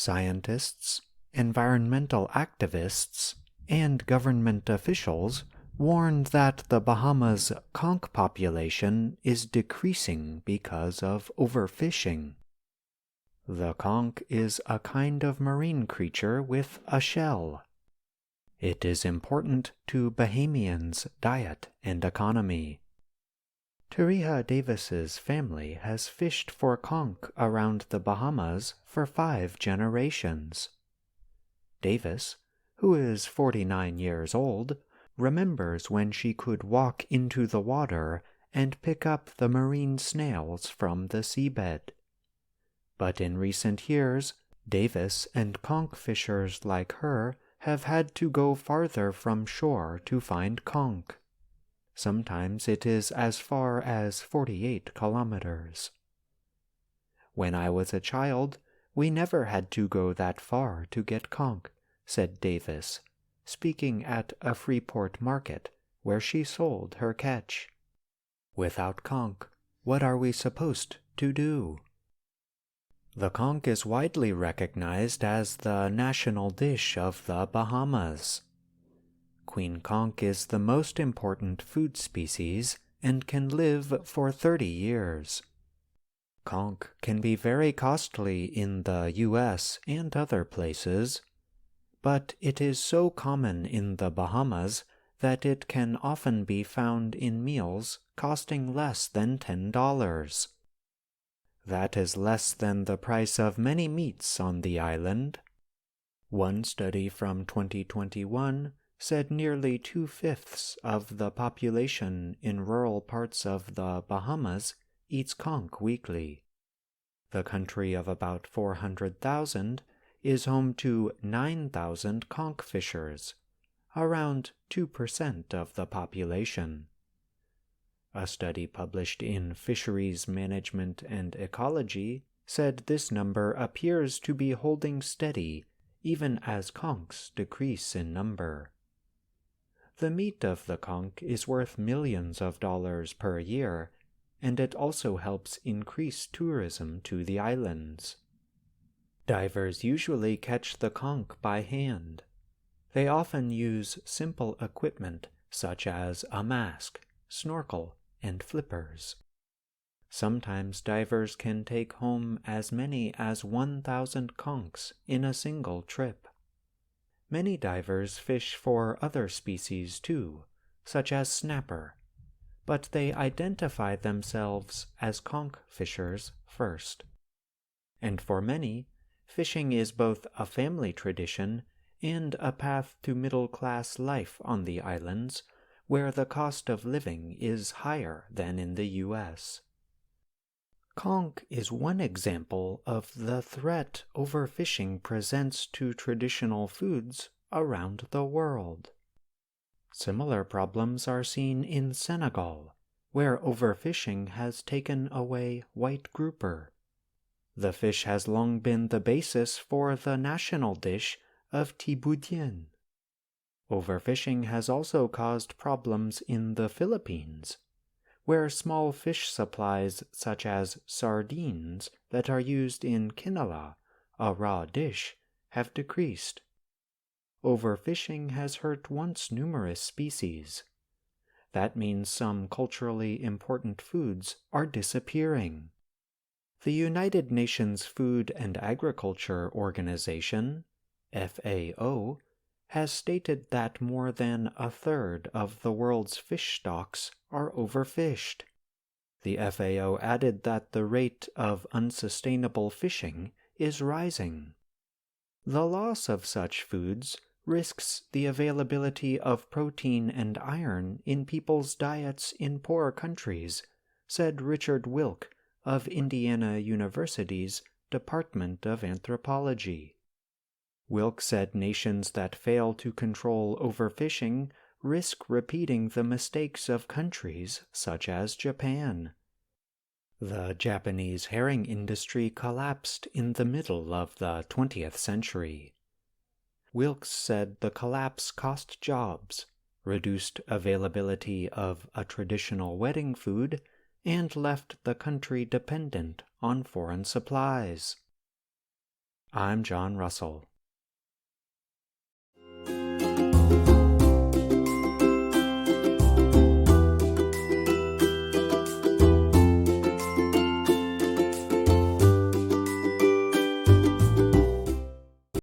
Scientists, environmental activists, and government officials warned that the Bahamas' conch population is decreasing because of overfishing. The conch is a kind of marine creature with a shell. It is important to Bahamians' diet and economy. Tariha Davis's family has fished for conch around the Bahamas for 5 generations. Davis, who is 49 years old, remembers when she could walk into the water and pick up the marine snails from the seabed. But in recent years, Davis and conch fishers like her have had to go farther from shore to find conch. Sometimes it is as far as 48 kilometers. "When I was a child, we never had to go that far to get conch," said Davis, speaking at a Freeport market where she sold her catch. "Without conch, what are we supposed to do?" The conch is widely recognized as the national dish of the Bahamas. Queen conch is the most important food species and can live for 30 years. Conch can be very costly in the U.S. and other places, but it is so common in the Bahamas that it can often be found in meals costing less than $10. That is less than the price of many meats on the island. One study from 2021 said nearly 2/5 of the population in rural parts of the Bahamas eats conch weekly. The country of about 400,000 is home to 9,000 conch fishers, around 2% of the population. A study published in Fisheries Management and Ecology said this number appears to be holding steady even as conchs decrease in number. The meat of the conch is worth millions of dollars per year, and it also helps increase tourism to the islands. Divers usually catch the conch by hand. They often use simple equipment such as a mask, snorkel, and flippers. Sometimes divers can take home as many as 1,000 conchs in a single trip. Many divers fish for other species too, such as snapper, but they identify themselves as conch fishers first. And for many, fishing is both a family tradition and a path to middle-class life on the islands, where the cost of living is higher than in the U.S. Conch is one example of the threat overfishing presents to traditional foods around the world. Similar problems are seen in Senegal, where overfishing has taken away white grouper. The fish has long been the basis for the national dish of tiboudien. Overfishing has also caused problems in the Philippines, where small fish supplies such as sardines that are used in kinala, a raw dish, have decreased. Overfishing has hurt once numerous species. That means some culturally important foods are disappearing. The United Nations Food and Agriculture Organization, FAO, has stated that more than a third of the world's fish stocks are overfished. The FAO added that the rate of unsustainable fishing is rising. The loss of such foods risks the availability of protein and iron in people's diets in poor countries, said Richard Wilk of Indiana University's Department of Anthropology. Wilk said nations that fail to control overfishing risk repeating the mistakes of countries such as Japan. The Japanese herring industry collapsed in the middle of the 20th century. Wilkes said the collapse cost jobs, reduced availability of a traditional wedding food, and left the country dependent on foreign supplies. I'm John Russell.